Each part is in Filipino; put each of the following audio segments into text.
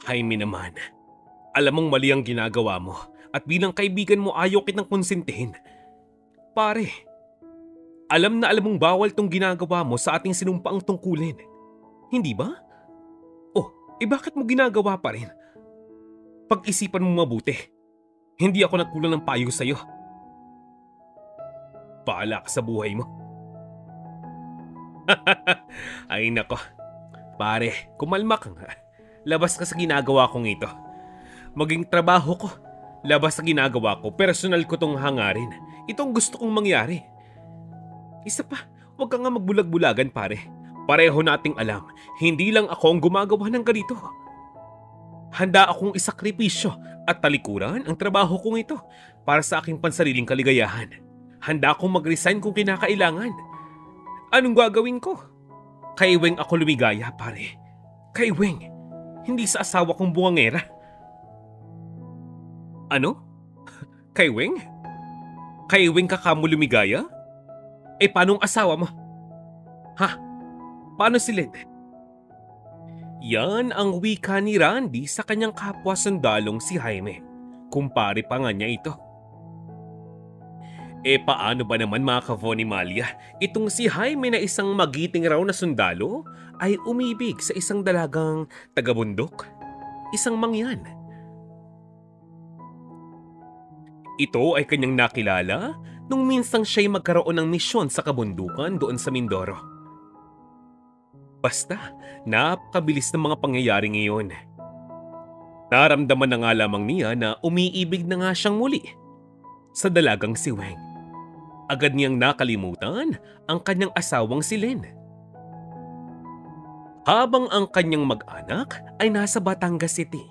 Jaime naman, alam mong mali ang ginagawa mo at bilang kaibigan mo ayaw kitang konsentihin. Pare, alam na alam mong bawal tong ginagawa mo sa ating sinumpaang tungkulin. Hindi ba? Oh, bakit mo ginagawa pa rin? Pag-isipan mo mabuti. Hindi ako nagkulang ng payo sa'yo. Bahala ka sa buhay mo. Ay nako. Pare, kumalma ka nga. Labas ka sa ginagawa kong ito. Maging trabaho ko. Labas sa ginagawa ko. Personal ko tong hangarin. Itong gusto kong mangyari. Isa pa, huwag ka nga magbulag-bulagan pare. Pareho nating alam, hindi lang ako ang gumagawa ng ganito. Handa akong isakripisyo at talikuran ang trabaho kong ito para sa aking pansariling kaligayahan. Handa akong mag-resign kung kinakailangan. Anong gagawin ko? Kay Weng ako lumigaya, pare. Kay Weng, hindi sa asawa kong bungangera. Ano? Kay Weng? Kay Weng ka kamo lumigaya? Paanong asawa mo? Ha? Paano si Len? Yan ang wika ni Randy sa kanyang kapwa sundalong si Jaime. Kumpare pa nga niya ito. Paano ba naman mga ka-Vonimalia, itong si Jaime na isang magiting raw na sundalo ay umibig sa isang dalagang tagabundok? Isang mangyan. Ito ay kanyang nakilala nung minsang siya'y magkaroon ng misyon sa kabundukan doon sa Mindoro. Basta, napakabilis ng mga pangyayari ngayon. Naramdaman na nga lamang niya na umiibig na nga siyang muli sa dalagang si Weng. Agad niyang nakalimutan ang kanyang asawang si Len. Habang ang kanyang mag-anak ay nasa Batangas City.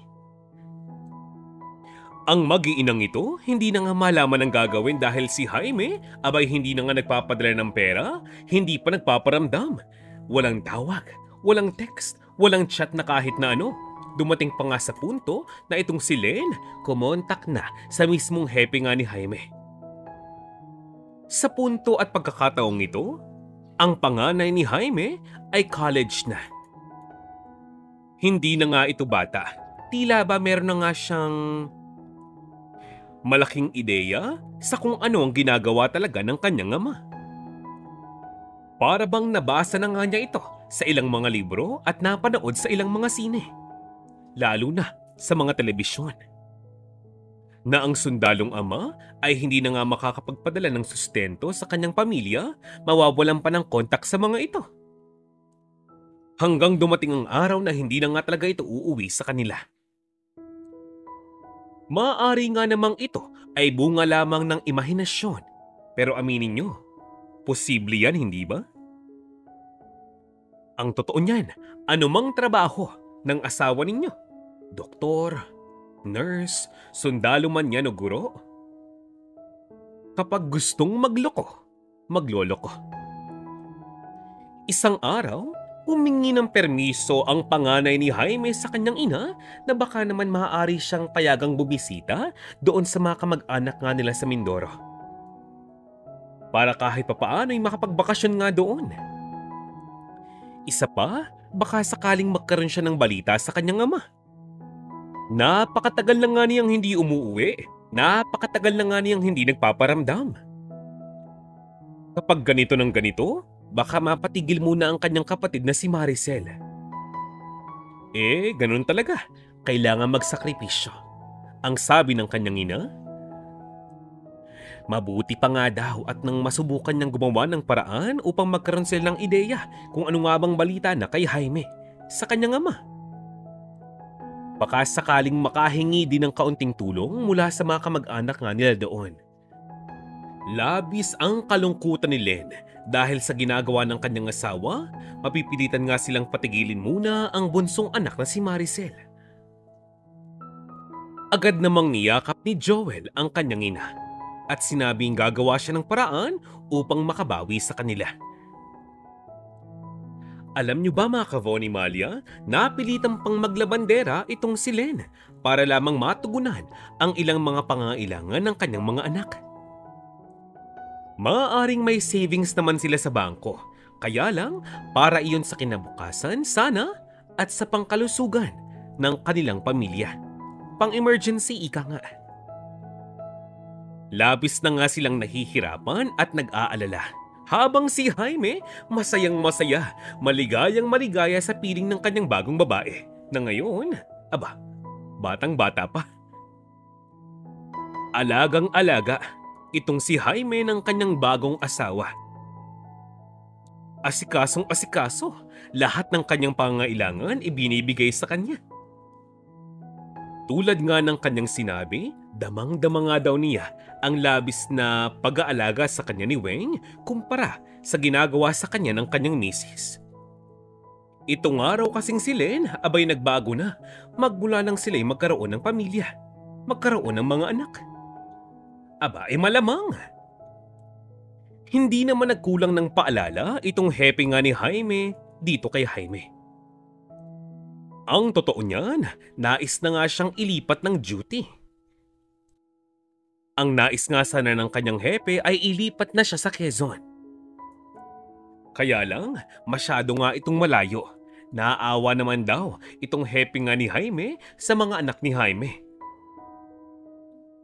Ang mag-iinang ito hindi na nga malaman ang gagawin dahil si Jaime abay hindi na nga nagpapadala ng pera, hindi pa nagpaparamdam. Walang tawag, walang text, walang chat na kahit na ano. Dumating pa nga sa punto na itong si Len kumontak na sa mismong hepe nga ni Jaime. Sa punto at pagkakataong ito, ang panganay ni Jaime ay college na. Hindi na nga ito bata. Tila ba meron na nga siyang malaking ideya sa kung ano ang ginagawa talaga ng kanyang ama. Para bang nabasa na nga niya ito sa ilang mga libro at napanood sa ilang mga sine. Lalo na sa mga telebisyon. Na ang sundalong ama ay hindi na nga makakapagpadala ng sustento sa kanyang pamilya, mawawalan pa ng kontak sa mga ito. Hanggang dumating ang araw na hindi na nga talaga ito uuwi sa kanila. Maaari nga namang ito ay bunga lamang ng imahinasyon. Pero aminin nyo, posible yan, hindi ba? Ang totoo niyan, anumang trabaho ng asawa ninyo, doktor, nurse, sundalo man yan o guro, kapag gustong magloko, magloloko. Isang araw, humingi ng permiso ang panganay ni Jaime sa kanyang ina na baka naman maaari siyang payagang bumisita doon sa mga kamag-anak nga nila sa Mindoro. Para kahit papaano ay makapagbakasyon nga doon. Isa pa, baka sakaling magkaroon siya ng balita sa kanyang ama. Napakatagal na nga niyang hindi umuuwi. Napakatagal na nga niyang hindi nagpaparamdam. Kapag ganito ng ganito, baka mapatigil muna ang kanyang kapatid na si Maricel. Ganun talaga. Kailangan magsakripisyo. Ang sabi ng kanyang ina, mabuti pa nga daw at nang masubukan niyang gumawa ng paraan upang magkaroon sila ng ideya kung ano nga bang balita na kay Jaime sa kanyang ama. Baka sakaling makahingi din ng kaunting tulong mula sa mga kamag-anak nga nila doon. Labis ang kalungkutan ni Len dahil sa ginagawa ng kanyang asawa, mapipilitan nga silang patigilin muna ang bunsong anak na si Maricel. Agad namang niyakap ni Joel ang kanyang ina at sinabing gagawa siya ng paraan upang makabawi sa kanila. Alam niyo ba mga ka-Vonimalia, napilitang pang maglabandera itong si Len para lamang matugunan ang ilang mga pangangailangan ng kanyang mga anak. Maaaring may savings naman sila sa bangko, kaya lang para iyon sa kinabukasan sana at sa pangkalusugan ng kanilang pamilya. Pang-emergency ika nga. Labis na nga silang nahihirapan at nag-aalala. Habang si Jaime, masayang masaya, maligayang maligaya sa piling ng kanyang bagong babae. Na ngayon, batang-bata pa. Alagang-alaga, itong si Jaime ng kanyang bagong asawa. Asikasong-asikaso, lahat ng kanyang pangangailangan ibinibigay sa kanya. Tulad nga ng kanyang sinabi, damang-dama nga daw niya ang labis na pag-aalaga sa kanya ni Weng kumpara sa ginagawa sa kanya ng kanyang misis. Itong araw kasing si Len, abay nagbago na, magmula nang sila'y magkaroon ng pamilya, magkaroon ng mga anak. Malamang. Hindi naman nagkulang ng paalala itong hepe nga ni Jaime dito kay Jaime. Ang totoo niyan, nais na nga siyang ilipat ng duty. Ang nais nga sana ng kanyang hepe ay ilipat na siya sa Quezon. Kaya lang, masyado nga itong malayo. Naaawa naman daw itong hepe nga ni Jaime sa mga anak ni Jaime.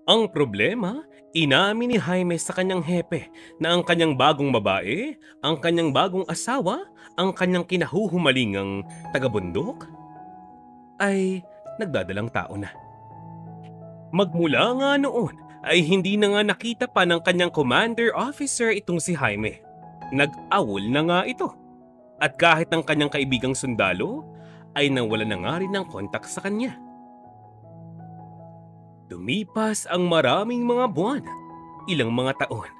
Ang problema, inamin ni Jaime sa kanyang hepe na ang kanyang bagong babae, ang kanyang bagong asawa, ang kanyang kinahuhumalingang taga-bundok, ay nagdadalang tao na. Magmula nga noon ay hindi na nga nakita pa ng kanyang commander officer itong si Jaime. Nag-awol na nga ito. At kahit ang kanyang kaibigang sundalo ay nawala na nga rin ng kontak sa kanya. Lumipas ang maraming mga buwan, ilang mga taon.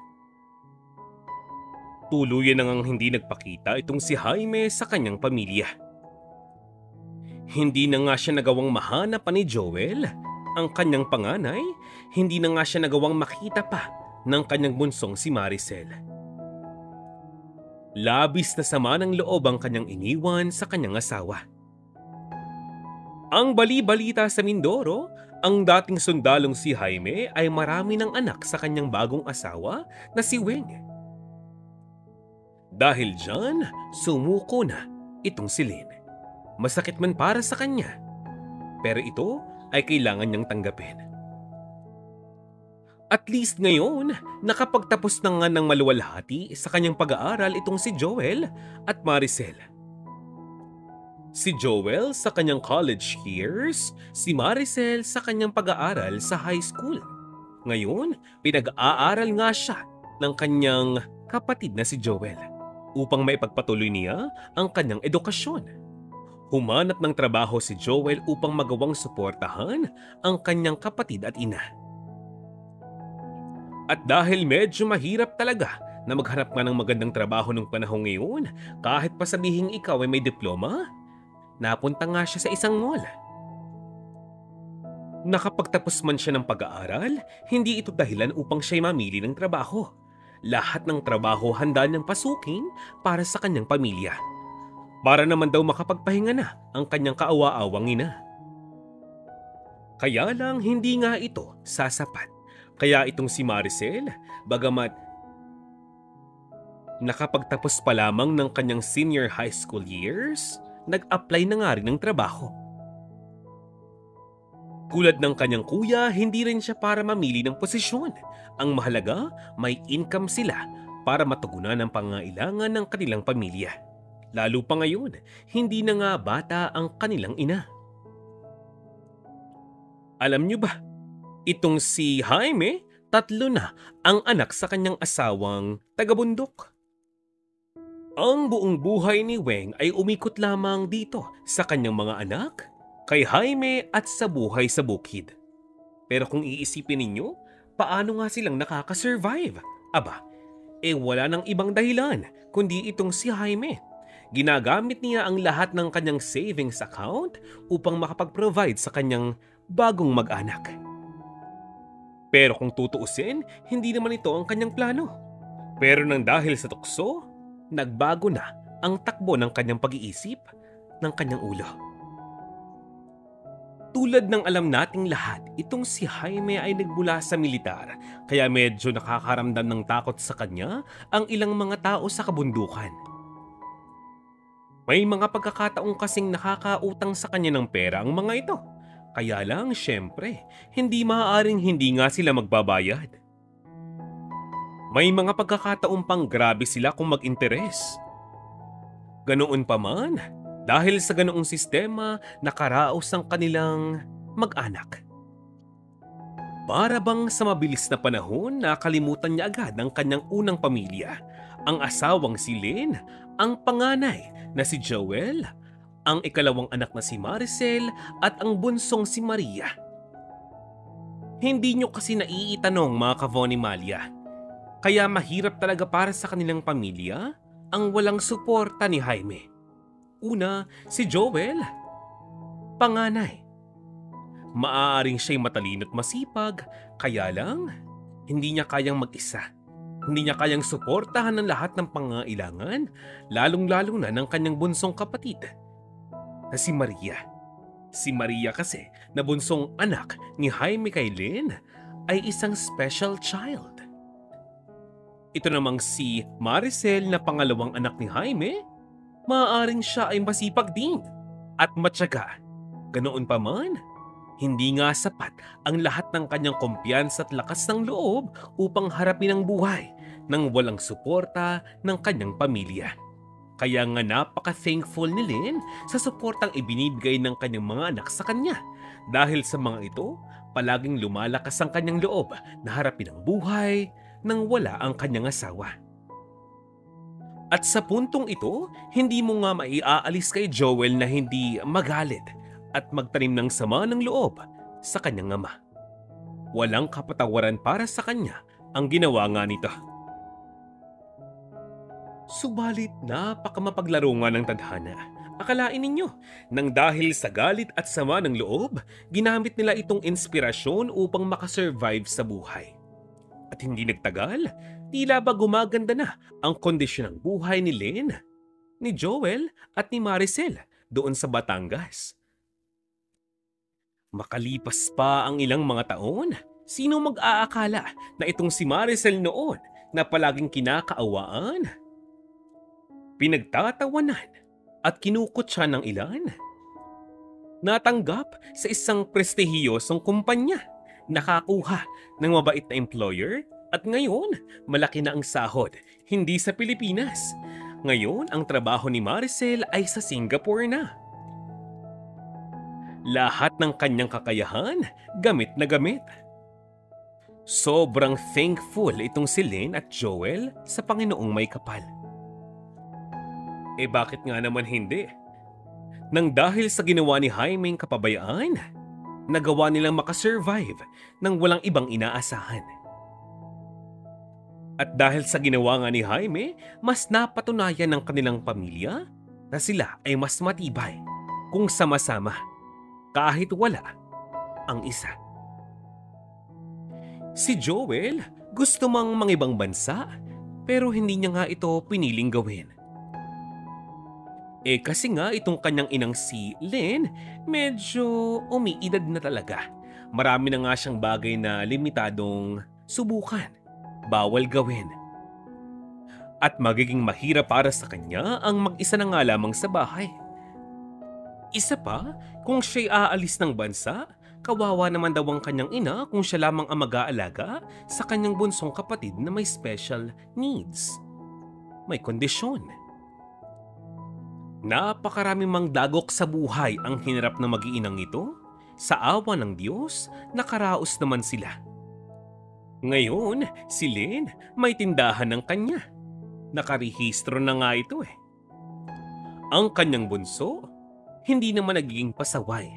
Tuluyan na ngang hindi nagpakita itong si Jaime sa kanyang pamilya. Hindi na nga siya nagawang mahanap pa ni Joel, ang kanyang panganay, hindi na nga siya nagawang makita pa ng kanyang bunsong si Maricel. Labis na sama ng loob ang kanyang iniwan sa kanyang asawa. Ang bali-balita sa Mindoro, ang dating sundalong si Jaime ay marami ng anak sa kanyang bagong asawa na si Weng. Dahil dyan, sumuko na itong si Lynn. Masakit man para sa kanya, pero ito ay kailangan niyang tanggapin. At least ngayon, nakapagtapos na nga ng maluwalhati sa kanyang pag-aaral itong si Joel at Maricel. Si Joel sa kanyang college years, si Maricel sa kanyang pag-aaral sa high school. Ngayon, pinag-aaral nga siya ng kanyang kapatid na si Joel upang maipagpatuloy niya ang kanyang edukasyon. Humanap ng trabaho si Joel upang magawang suportahan ang kanyang kapatid at ina. At dahil medyo mahirap talaga na maghanap nga ng magandang trabaho nung panahon ngayon, kahit pa sabihing ikaw ay may diploma, napunta nga siya sa isang mall. Nakapagtapos man siya ng pag-aaral, hindi ito dahilan upang siya'y mamili ng trabaho. Lahat ng trabaho handa niyang pasukin para sa kanyang pamilya. Para naman daw makapagpahinga na ang kanyang kaawa-awang ina. Kaya lang hindi nga ito sasapat. Kaya itong si Maricel, bagamat nakapagtapos pa lamang ng kanyang senior high school years, nag-apply na nga rin ng trabaho. Tulad ng kanyang kuya, hindi rin siya para mamili ng posisyon. Ang mahalaga, may income sila para matugunan ang pangangailangan ng kanilang pamilya. Lalo pa ngayon, hindi na nga bata ang kanilang ina. Alam niyo ba, itong si Jaime, 3 na ang anak sa kanyang asawang taga-bundok. Ang buong buhay ni Weng ay umikot lamang dito sa kanyang mga anak, kay Jaime at sa buhay sa bukid. Pero kung iisipin ninyo, paano nga silang nakakasurvive? Wala nang ibang dahilan kundi itong si Jaime. Ginagamit niya ang lahat ng kanyang savings account upang makapag-provide sa kanyang bagong mag-anak. Pero kung tutuusin, hindi naman ito ang kanyang plano. Pero nang dahil sa tukso, nagbago na ang takbo ng kanyang pag-iisip, ng kanyang ulo. Tulad ng alam nating lahat, itong si Jaime ay nagmula sa militar, kaya medyo nakakaramdam ng takot sa kanya ang ilang mga tao sa kabundukan. May mga pagkakataong kasing nakakautang sa kanya ng pera ang mga ito. Kaya lang, syempre, hindi maaaring hindi nga sila magbabayad. May mga pagkakataong pang grabe sila kung mag-interes. Ganoon pa man, dahil sa ganoong sistema, nakaraos ang kanilang mag-anak. Para bang sa mabilis na panahon, nakalimutan niya agad ang kanyang unang pamilya, ang asawang si Lynn, ang panganay na si Joel, ang ikalawang anak na si Maricel at ang bunsong si Maria. Hindi nyo kasi naiitanong mga Kavonimalia, kaya mahirap talaga para sa kanilang pamilya ang walang suporta ni Jaime. Una, si Joel, panganay. Maaaring siya'y matalino't masipag, kaya lang, hindi niya kayang mag-isa. Hindi niya kayang suportahan ng lahat ng pangangailangan, lalong-lalo na ng kanyang bunsong kapatid, na si Maria. Si Maria kasi, na bunsong anak ni Jaime kay Lynn, ay isang special child. Ito namang si Maricel na pangalawang anak ni Jaime, maaaring siya ay masipag din at matyaga. Ganoon pa man, hindi nga sapat ang lahat ng kanyang kumpiyansa at lakas ng loob upang harapin ang buhay nang walang suporta ng kanyang pamilya. Kaya nga napaka-thankful ni Lynn sa suportang ibinibigay ng kanyang mga anak sa kanya. Dahil sa mga ito, palaging lumalakas ang kanyang loob na harapin ang buhay nang wala ang kanyang asawa. At sa puntong ito, hindi mo nga maiaalis kay Joel na hindi magalit at magtanim ng sama ng loob sa kanyang ama. Walang kapatawaran para sa kanya ang ginawa nga nito. Subalit napakamapaglaro nga ng tadhana. Akalain ninyo, nang dahil sa galit at sama ng loob, ginamit nila itong inspirasyon upang makasurvive sa buhay. At hindi nagtagal, tila ba gumaganda na ang kondisyon ng buhay ni Lynn, ni Joel at ni Maricel doon sa Batangas. Makalipas pa ang ilang mga taon, sino mag-aakala na itong si Maricel noon na palaging kinakaawaan, pinagtatawanan at kinukutsa ng ilan, natanggap sa isang prestihiyosong kumpanya, nakakuha ng mabait na employer at ngayon malaki na ang sahod, hindi sa Pilipinas. Ngayon ang trabaho ni Maricel ay sa Singapore na. Lahat ng kanyang kakayahan, gamit na gamit. Sobrang thankful itong si Lynn at Joel sa Panginoong may kapal. Bakit nga naman hindi? Nang dahil sa ginawa ni Jaime kapabayaan, nagawa nilang makasurvive nang walang ibang inaasahan. At dahil sa ginawa nga ni Jaime, mas napatunayan ng kanilang pamilya na sila ay mas matibay kung sama-sama. Kahit wala ang isa. Si Joel gusto mang mangibang bansa pero hindi niya nga ito piniling gawin. Kasi nga itong kanyang inang si Lynn medyo umiidad na talaga. Marami na nga siyang bagay na limitadong subukan, bawal gawin. At magiging mahirap para sa kanya ang mag-isa na nga lamang sa bahay. Isa pa, kung siya'y aalis ng bansa, kawawa naman daw ang kanyang ina kung siya lamang ang mag-aalaga sa kanyang bunsong kapatid na may special needs. May kondisyon. Napakaraming mang dagok sa buhay ang hinarap ng mag-iinang ito. Sa awa ng Diyos, nakaraos naman sila. Ngayon, si Lynn may tindahan ng kanya. Nakarehistro na nga ito Ang kanyang bunso, hindi naman nagiging pasaway.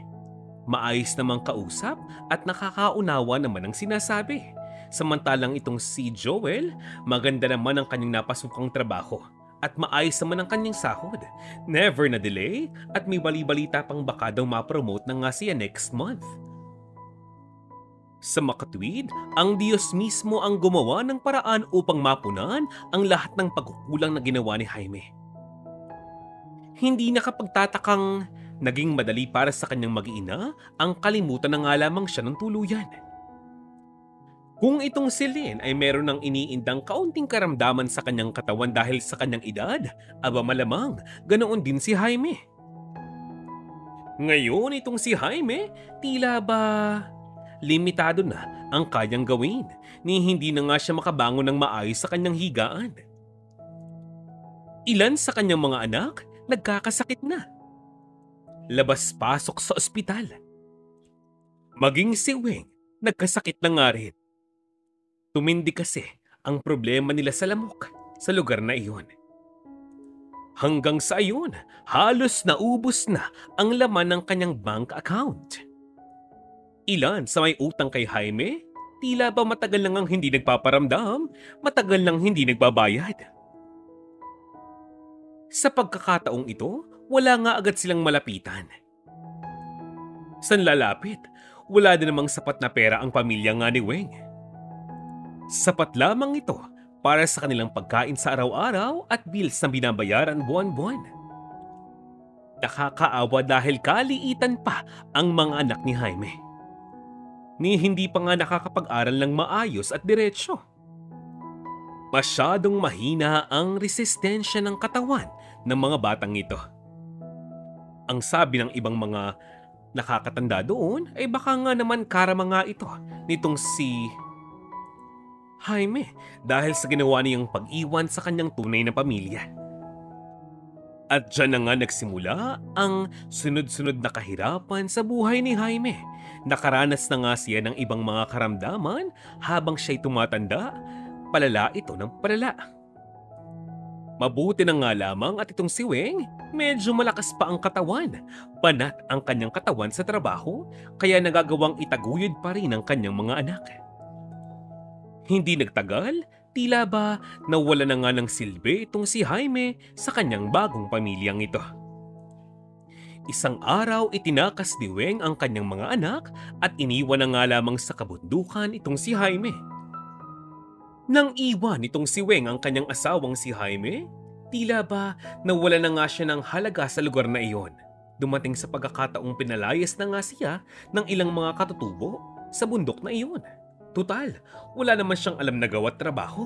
Maayos namang kausap at nakakaunawa naman ang sinasabi. Samantalang itong si Joel, maganda naman ang kanyang napasukang trabaho at maayos naman ang kanyang sahod. Never na delay at may bali-balita pang baka daw ma-promote na nga siya next month. Sa makatwid, ang Diyos mismo ang gumawa ng paraan upang mapunan ang lahat ng pagkukulang na ginawa ni Jaime. Hindi nakapagtatakang naging madali para sa kanyang mag-iina ang kalimutan na nga lamang siya ng tuluyan. Kung itong si Lynn ay meron ng iniindang kaunting karamdaman sa kanyang katawan dahil sa kanyang edad, aba malamang ganoon din si Jaime. Ngayon itong si Jaime, tila ba limitado na ang kayang gawin ni hindi na nga siya makabangon ng maayos sa kanyang higaan. Ilan sa kanyang mga anak nagkakasakit na. Labas-pasok sa ospital. Maging si Weng nagkasakit na nga rin. Tumindi kasi ang problema nila sa lamok sa lugar na iyon. Hanggang sa ayun, halos naubos na ang laman ng kanyang bank account. Ilan sa may utang kay Jaime, tila ba matagal nang hindi nagpaparamdam, matagal nang hindi nagbabayad. Sa pagkakataong ito, wala nga agad silang malapitan. San lalapit, wala din namang sapat na pera ang pamilya nga ni Weng. Sapat lamang ito para sa kanilang pagkain sa araw-araw at bills na binabayaran buwan-buwan. Nakakaawa dahil kaliitan pa ang mga anak ni Jaime. Ni hindi pa nga nakakapag-aral ng maayos at diretsyo. Masyadong mahina ang resistensya ng katawan ng mga batang ito. Ang sabi ng ibang mga nakakatanda doon ay baka nga naman karama nga ito nitong si Jaime dahil sa ginawa niyang pag-iwan sa kanyang tunay na pamilya. At dyan na nga nagsimula ang sunod-sunod na kahirapan sa buhay ni Jaime. Nakaranas na nga siya ng ibang mga karamdaman habang siya'y tumatanda, palala ito ng palala. Mabuti na nga lamang at itong si Weng, medyo malakas pa ang katawan. Banat ang kanyang katawan sa trabaho, kaya nagagawang itaguyod pa rin ang kanyang mga anak. Hindi nagtagal, tila ba nawala na nga ng silbi itong si Jaime sa kanyang bagong pamilyang ito. Isang araw itinakas ni Weng ang kanyang mga anak at iniwan na nga lamang sa kabundukan itong si Jaime. Nang iwan itong si Weng ang kanyang asawang si Jaime, tila ba nawala na nga siya ng halaga sa lugar na iyon. Dumating sa pagkakataong pinalayas na nga siya ng ilang mga katutubo sa bundok na iyon. Tutal, wala naman siyang alam na gawa't trabaho.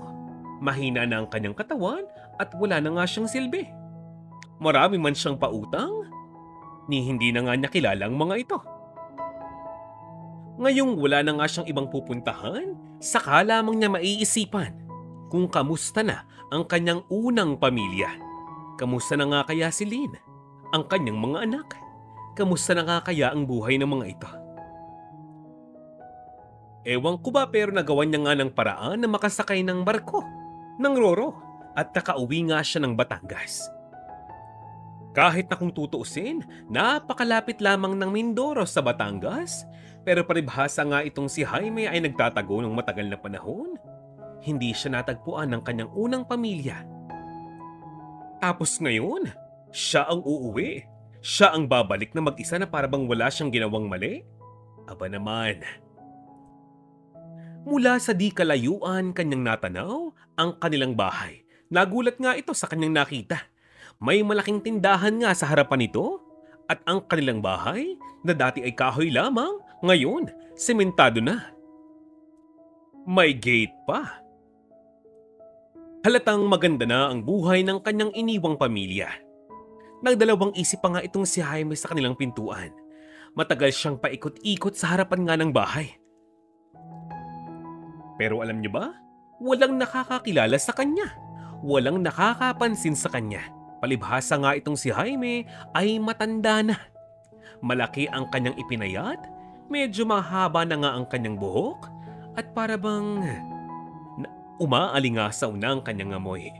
Mahina na ang kanyang katawan at wala na nga siyang silbi. Marami man siyang pautang, ni hindi na nga niya kilala ang mga ito. Ngayong wala na nga siyang ibang pupuntahan, saka lamang niya maiisipan kung kamusta na ang kanyang unang pamilya. Kamusta na nga kaya si Lynn, ang kanyang mga anak? Kamusta na nga kaya ang buhay ng mga ito? Ewan ko ba pero nagawa niya nga ng paraan na makasakay ng barko, ng roro, at nakauwi nga siya ng Batangas. Kahit na kung tutuusin, napakalapit lamang ng Mindoro sa Batangas, pero paribhasa nga itong si Jaime ay nagtatago ng matagal na panahon. Hindi siya natagpuan ng kanyang unang pamilya. Tapos ngayon, siya ang uuwi. Siya ang babalik na mag-isa na para bang wala siyang ginawang mali? Aba naman. Mula sa di kalayuan kanyang natanaw ang kanilang bahay. Nagulat nga ito sa kanyang nakita. May malaking tindahan nga sa harapan nito at ang kanilang bahay na dati ay kahoy lamang, ngayon sementado na. May gate pa. Halatang maganda na ang buhay ng kanyang iniwang pamilya. Nagdalawang isip pa nga itong si Jaime sa kanilang pintuan. Matagal siyang paikot-ikot sa harapan nga ng bahay. Pero alam niyo ba, walang nakakakilala sa kanya. Walang nakakapansin sa kanya. Palibhasa nga itong si Jaime ay matanda na. Malaki ang kanyang ipinayat, medyo mahaba na nga ang kanyang buhok, at para bang umaalingasaw na ang kanyang amoy.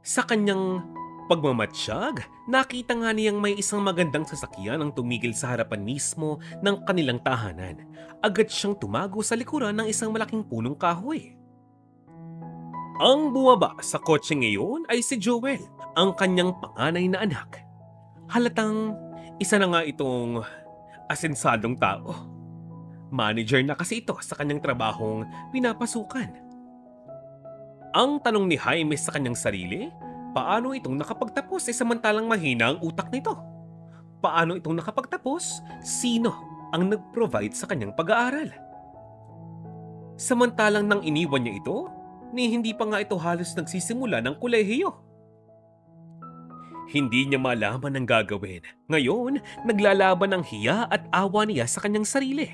Sa kanyang pagmamatsyag, nakita nga niyang may isang magandang sasakyan ang tumigil sa harapan mismo ng kanilang tahanan. Agad siyang tumago sa likuran ng isang malaking punong kahoy. Ang bumaba sa kotse ngayon ay si Joel, ang kanyang panganay na anak. Halatang isa na nga itong asensadong tao. Manager na kasi ito sa kanyang trabahong pinapasukan. Ang tanong ni Jaime sa kanyang sarili, paano itong nakapagtapos samantalang mahina ang utak nito? Paano itong nakapagtapos? Sino ang nag-provide sa kanyang pag-aaral? Samantalang nang iniwan niya ito, ni hindi pa nga ito halos nagsisimula ng kolehiyo. Hindi niya malaman ang gagawin. Ngayon, naglalaban ng hiya at awa niya sa kanyang sarili.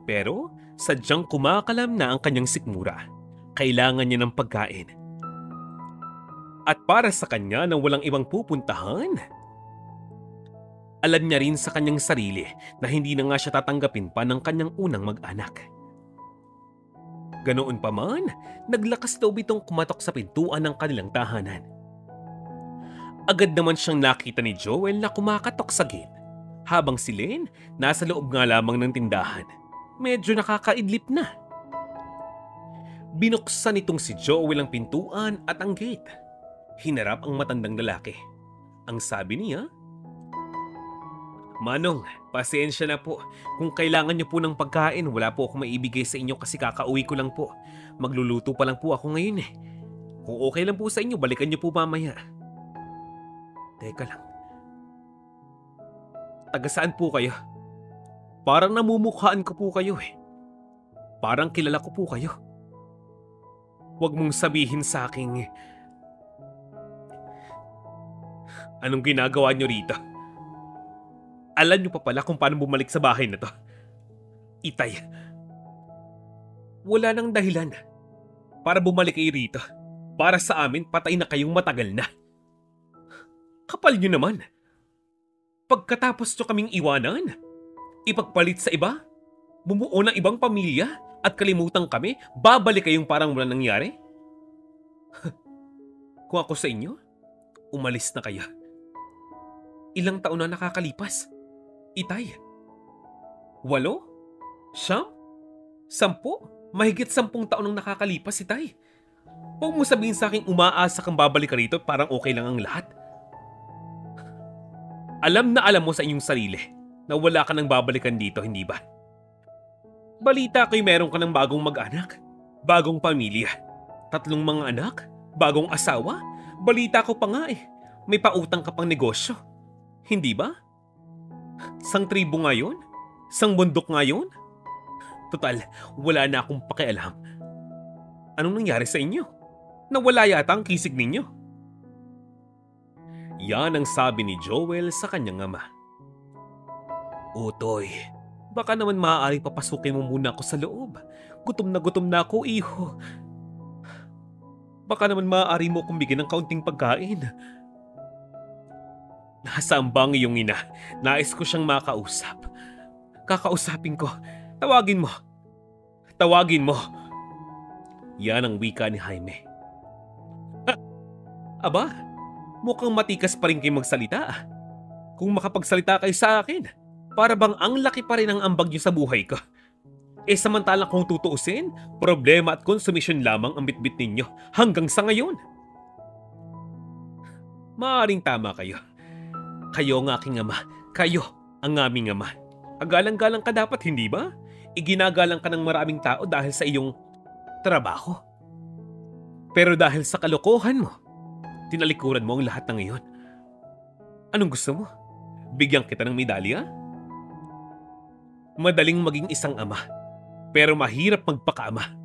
Pero, sadyang kumakalam na ang kanyang sikmura. Kailangan niya ng pagkain. At para sa kanya na walang ibang pupuntahan, alam niya rin sa kanyang sarili na hindi na nga siya tatanggapin pa ng kanyang unang mag-anak. Ganoon pa man, naglakas daw itong kumatok sa pintuan ng kanilang tahanan. Agad naman siyang nakita ni Joel na kumakatok sa gate, habang si Lynn nasa loob nga lamang ng tindahan. Medyo nakakaidlip na. Binuksan nitong si Joel ang pintuan at ang gate. Hinarap ang matandang lalaki. Ang sabi niya, "Manong, pasensya na po. Kung kailangan niyo po ng pagkain, wala po akong maibigay sa inyo kasi kakauwi ko lang po. Magluluto pa lang po ako ngayon eh. Kung okay lang po sa inyo, balikan niyo po mamaya." Teka lang. Taga saan po kayo? Parang namumukhaan ko po kayo eh. Parang kilala ko po kayo. Huwag mong sabihin sa akin, anong ginagawa niyo rito? Alam niyo pa pala kung paano bumalik sa bahay na to. Itay, wala nang dahilan para bumalik kayo rito. Para sa amin, patay na kayong matagal na. Kapal niyo naman. Pagkatapos niyo kaming iwanan, ipagpalit sa iba, bumuo ng ibang pamilya at kalimutan kami, babalik kayong parang wala nangyari? Kung ako sa inyo, umalis na kayo. Ilang taon na nakakalipas? Itay? 8? 9? 10? Mahigit 10 taon nang nakakalipas, Itay. Huwag mo sabihin sa akin umaasa kang babalik ka rito parang okay lang ang lahat. Alam na alam mo sa inyong sarili na wala ka nang babalikan dito, hindi ba? Balita ko'y meron ka ng bagong mag-anak, bagong pamilya, 3 mga anak, bagong asawa. Balita ko pa nga eh, may pautang ka pang negosyo. Hindi ba? 1 tribo nga yun? 1 bundok nga yun? Total, wala na akong pakialam. Anong nangyari sa inyo? Nawala yata ang kisig ninyo. Yan ang sabi ni Joel sa kanyang ama. Utoy, baka naman maaaring papasukin mo muna ako sa loob. Gutom na ako, iho. Baka naman maaari mo akong bigyan ng kaunting pagkain. Nasaan ba ang iyong ina? Nais ko siyang makausap. Kakausapin ko. Tawagin mo. Tawagin mo. Yan ang wika ni Jaime. Aba, mukhang matikas pa rin kayo magsalita. Kung makapagsalita kayo sa akin, para bang ang laki pa rin ang ambag niyo sa buhay ko. Samantalang kung tutuusin, problema at konsumisyon lamang ang bitbit ninyo hanggang sa ngayon. Maaring tama kayo. Kayo ang aking ama. Kayo ang aming ama. Agalang-galang ka dapat, hindi ba? Iginagalang ka ng maraming tao dahil sa iyong trabaho. Pero dahil sa kalokohan mo, tinalikuran mo ang lahat ng iyon. Anong gusto mo? Bigyan kita ng medalya? Madaling maging isang ama, pero mahirap magpakaama.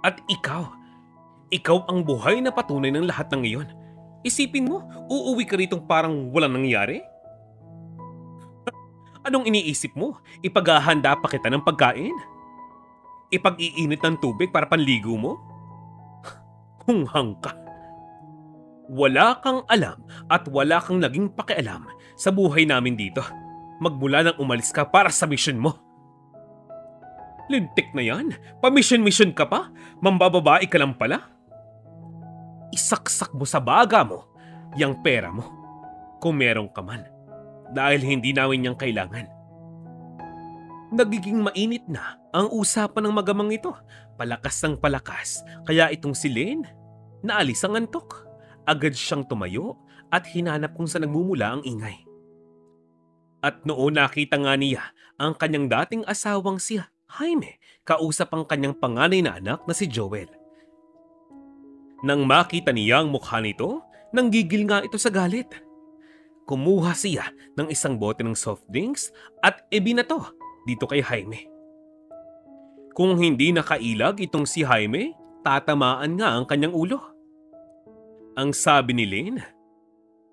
At ikaw ang buhay na patunay ng lahat ng iyon. Isipin mo, uuwi ka ritong parang walang nangyari? Anong iniisip mo? Ipaghahanda pa kita ng pagkain? Ipag-iinit ng tubig para panligo mo? Hunghang ka. Wala kang alam at wala kang naging pakialam sa buhay namin dito. Magmula nang umalis ka para sa mission mo. Lintik na yan. Pa-mission ka pa? Mambababae ka lang pala? Isaksak mo sa baga mo yang pera mo. Kung meron ka man. Dahil hindi namin yang kailangan. Nagiging mainit na ang usapan ng magamang ito. Palakas ng palakas. Kaya itong si Lynn, naalis ang antok. Agad siyang tumayo at hinanap kung saan nagmumula ang ingay. At noon nakita nga niya ang kanyang dating asawang si Jaime, kausap ang kanyang panganay na anak na si Joel. Nang makita niya ang mukha nito, nanggigil nga ito sa galit. Kumuha siya ng isang bote ng soft drinks at ibinato dito kay Jaime. Kung hindi nakailag itong si Jaime, tatamaan nga ang kanyang ulo. Ang sabi ni Lynn,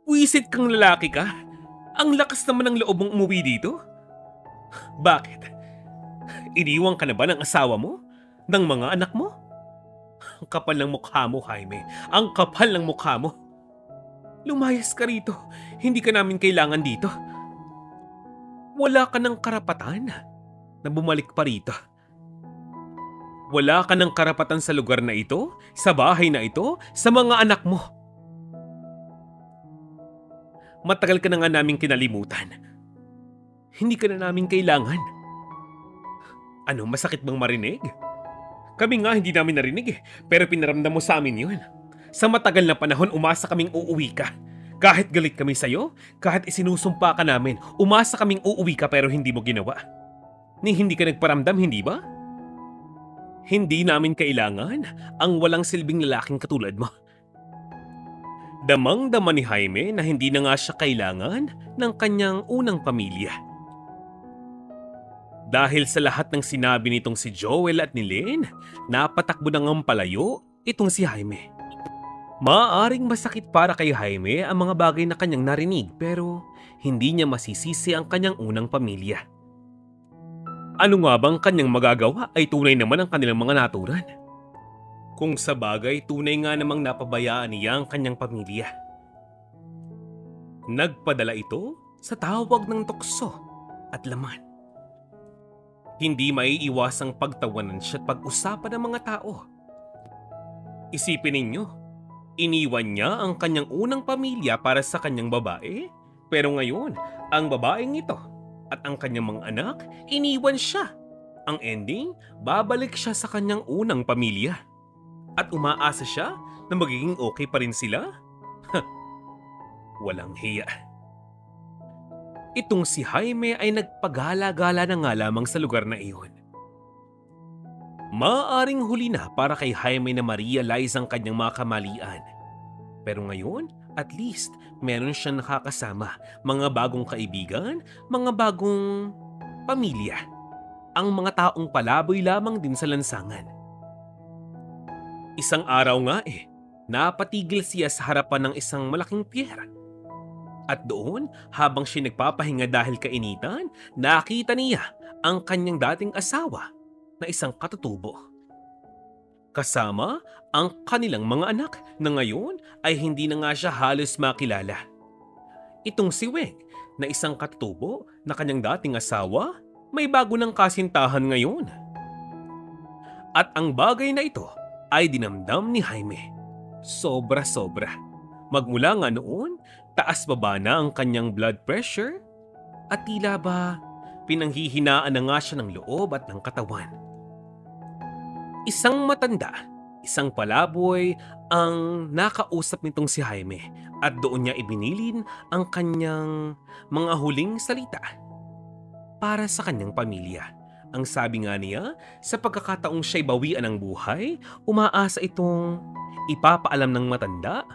"Wisit kang lalaki ka? Ang lakas naman ng loob mong umuwi dito? Bakit? Iniwan ka na ba ng asawa mo? Ng mga anak mo? Ang kapal ng mukha mo, Jaime. Ang kapal ng mukha mo. Lumayas ka rito. Hindi ka namin kailangan dito. Wala ka ng karapatan na bumalik pa rito. Wala ka ng karapatan sa lugar na ito, sa bahay na ito, sa mga anak mo. Matagal ka na nga naming kinalimutan. Hindi ka na namin kailangan. Ano, masakit bang marinig? Kami nga hindi namin narinig pero pinaramdam mo sa amin yun. Sa matagal na panahon, umasa kaming uuwi ka. Kahit galit kami sa'yo, kahit isinusumpa ka namin, umasa kaming uuwi ka pero hindi mo ginawa. Hindi ka nagparamdam, hindi ba? Hindi namin kailangan ang walang silbing lalaking katulad mo. Damang-dama ni Jaime na hindi na nga siya kailangan ng kanyang unang pamilya. Dahil sa lahat ng sinabi nitong si Joel at ni Lynn, napatakbo na ngang palayo itong si Jaime. Maaaring masakit para kay Jaime ang mga bagay na kanyang narinig pero hindi niya masisisi ang kanyang unang pamilya. Ano nga bang kanyang magagawa ay tunay naman ang kanilang mga naturan. Kung sa bagay, tunay nga namang napabayaan niya ang kanyang pamilya. Nagpadala ito sa tawag ng tukso at laman. Hindi maiiwasang pagtawanan siya at pag-usapan ng mga tao. Isipin ninyo, iniwan niya ang kanyang unang pamilya para sa kanyang babae, pero ngayon, ang babaeng ito at ang kanyang mga anak, iniwan siya. Ang ending, babalik siya sa kanyang unang pamilya. At umaasa siya na magiging okay pa rin sila? Walang hiya. Itong si Jaime ay nagpagala-gala na nga lamang sa lugar na iyon. Maaaring huli na para kay Jaime na ma-realize ang kanyang mga kamalian. Pero ngayon, at least, meron siyang nakakasama, mga bagong kaibigan, mga bagong pamilya. Ang mga taong palaboy lamang din sa lansangan. Isang araw nga napatigil siya sa harapan ng isang malaking pier. At doon, habang siya nagpapahinga dahil kainitan, nakita niya ang kanyang dating asawa na isang katutubo. Kasama ang kanilang mga anak na ngayon ay hindi na nga siya halos makilala. Itong si Weng na isang katutubo na kanyang dating asawa, may bago ng kasintahan ngayon. At ang bagay na ito ay dinamdam ni Jaime. Sobra-sobra. Magmula nga noon, taas-baba na ang kanyang blood pressure at tila ba pinanghihinaan na nga siya ng loob at ng katawan. Isang matanda, isang palaboy ang nakausap nitong si Jaime at doon niya ibinilin ang kanyang mga huling salita para sa kanyang pamilya. Ang sabi nga niya, sa pagkakataong siya'y bawian ng buhay, umaasa itong ipapaalam ng matanda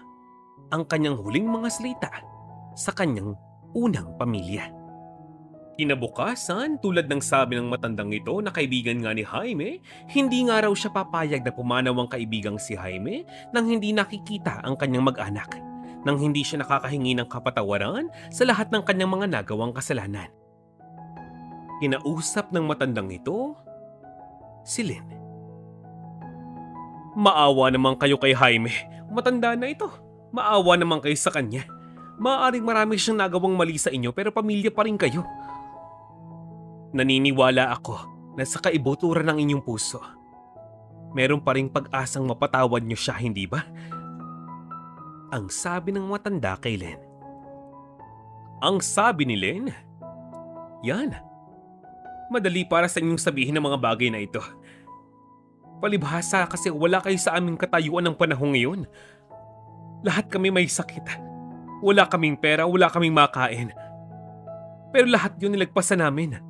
ang kanyang huling mga salita sa kanyang unang pamilya. Kinabukasan, tulad ng sabi ng matandang ito na kaibigan nga ni Jaime, hindi nga raw siya papayag na pumanaw ang kaibigang si Jaime nang hindi nakikita ang kanyang mag-anak, nang hindi siya nakakahingi ng kapatawaran sa lahat ng kanyang mga nagawang kasalanan. Kinausap ng matandang ito si Lynn. Maawa naman kayo kay Jaime. Matanda na ito. Maawa naman kayo sa kanya. Maaaring marami siyang nagawang mali sa inyo pero pamilya pa rin kayo. Naniniwala ako na sa kaibuturan ng inyong puso, meron pa ring pag-asang mapatawad niyo siya, hindi ba? Ang sabi ng matanda kay Lynn. Ang sabi ni Lynn, yan. Madali para sa inyong sabihin ng mga bagay na ito. Palibhasa kasi wala kayo sa aming katayuan ng panahon ngayon. Lahat kami may sakit. Wala kaming pera, wala kaming makain. Pero lahat yun nilagpasan namin.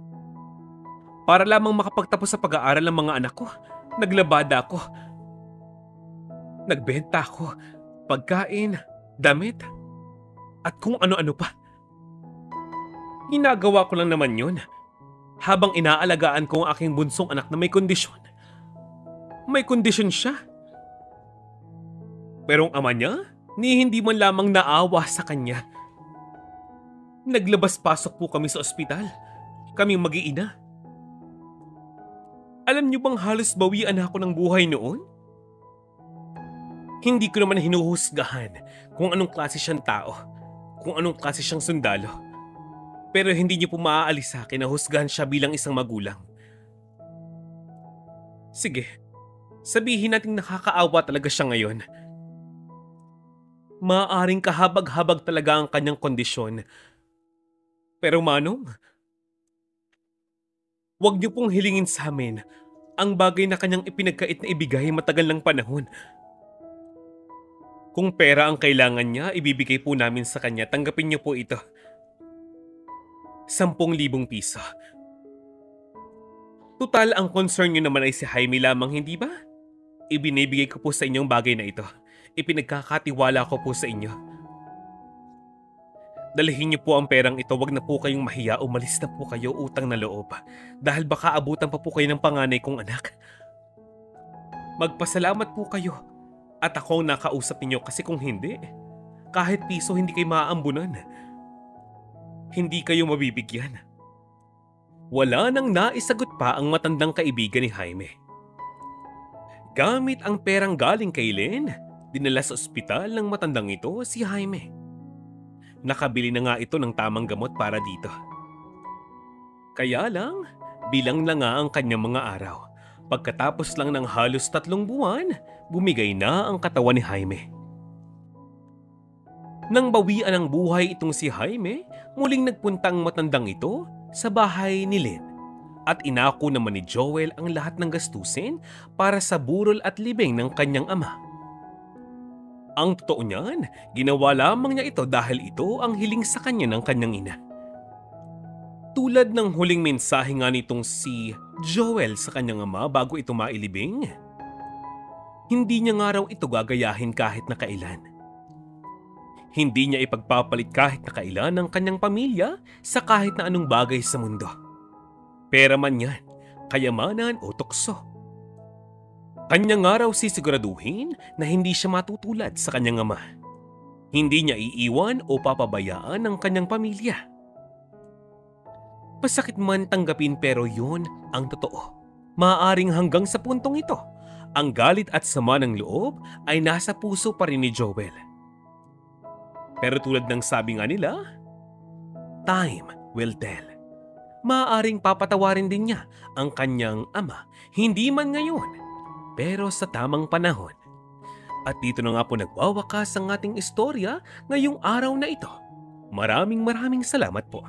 Para lamang makapagtapos sa pag-aaral ng mga anak ko, naglabada ako. Nagbenta ako, pagkain, damit, at kung ano-ano pa. Ginagawa ko lang naman yun. Habang inaalagaan ko ang aking bunsong anak na may kondisyon. May kondisyon siya. Pero ang ama niya, ni hindi man lamang naawa sa kanya. Naglabas-pasok po kami sa ospital. Kaming mag-iina. Alam niyo bang halos bawian ako ng buhay noon? Hindi ko naman hinuhusgahan kung anong klase siyang tao, kung anong klase siyang sundalo. Pero hindi niyo po maaalis sa akin na husgahan siya bilang isang magulang. Sige, sabihin nating nakakaawa talaga siya ngayon. Maaaring kahabag-habag talaga ang kanyang kondisyon. Pero Manong, huwag niyo pong hilingin sa amin ang bagay na kanyang ipinagkait na ibigay matagal ng panahon. Kung pera ang kailangan niya, ibibigay po namin sa kanya. Tanggapin niyo po ito. 10,000 piso. Tutal, ang concern niyo naman ay si Jaime lamang, hindi ba? Ibinibigay ko po sa inyong bagay na ito. Ipinagkakatiwala ko po sa inyo. Dalhin niyo po ang perang ito, wag na po kayong mahiya, umalis na po kayo, utang na loob. Dahil baka abutan pa po kayo ng panganay kong anak. Magpasalamat po kayo. At ako ang nakausap ninyo kasi kung hindi, kahit piso hindi kayo maaambunan. Hindi kayo mabibigyan. Wala nang naisagot pa ang matandang kaibigan ni Jaime. Gamit ang perang galing kay Len, dinala sa ospital ng matandang ito si Jaime. Nakabili na nga ito ng tamang gamot para dito. Kaya lang, bilang na nga ang kanyang mga araw. Pagkatapos lang ng halos 3 buwan, bumigay na ang katawan ni Jaime. Nang bawian ng buhay itong si Jaime, muling nagpuntang matandang ito sa bahay ni Lynn. At inako naman ni Joel ang lahat ng gastusin para sa burol at libing ng kanyang ama. Ang totoo niyan, ginawa lamang niya ito dahil ito ang hiling sa kanya ng kanyang ina. Tulad ng huling mensahe nga nitong si Joel sa kanyang ama bago ito mailibing, hindi niya nga raw ito gagayahin kahit na kailan. Hindi niya ipagpapalit kahit na kailan ng kanyang pamilya sa kahit na anong bagay sa mundo. Pera man yan, kayamanan o tukso. Kanya nga raw sisiguraduhin na hindi siya matutulad sa kanyang ama. Hindi niya iiwan o papabayaan ang kanyang pamilya. Pasakit man tanggapin pero yun ang totoo. Maaaring hanggang sa puntong ito, ang galit at sama ng loob ay nasa puso pa rin ni Joel. Pero tulad ng sabi nga nila, time will tell. Maaaring papatawarin din niya ang kanyang ama, hindi man ngayon, pero sa tamang panahon. At dito na nga po nagwawakas ang ating istorya ngayong araw na ito. Maraming salamat po.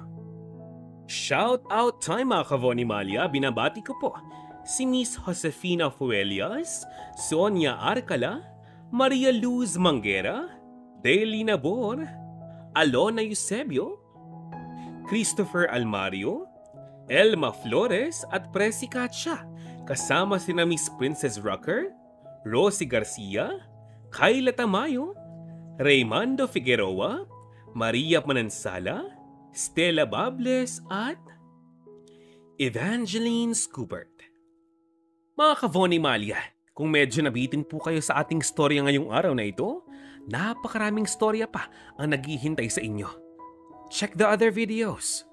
Shout out time mga Kavonimalia, binabati ko po si Miss Josefina Fuelias, Sonia Arcala, Maria Luz Manguera, Daily Nabor, Alona Eusebio, Christopher Almario, Elma Flores at Presi Katsia, kasama sina Miss Princess Rocker, Rosie Garcia, Kayla Tamayo, Raymando Figueroa, Maria Manansala, Stella Bables at Evangeline Scubert. Mga Kavonimalia, kung medyo nabitin po kayo sa ating storya ngayong araw na ito, napakaraming storya pa ang naghihintay sa inyo. Check the other videos.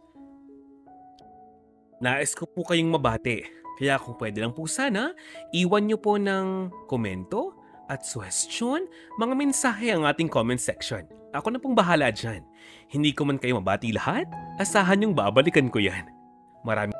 Nais ko po kayong mabati, kaya kung pwede lang po sana, iwan nyo po ng komento at suhestyon, mga mensahe ang ating comment section. Ako na pong bahala dyan. Hindi ko man kayo mabati lahat, asahan yung babalikan ko yan. Maraming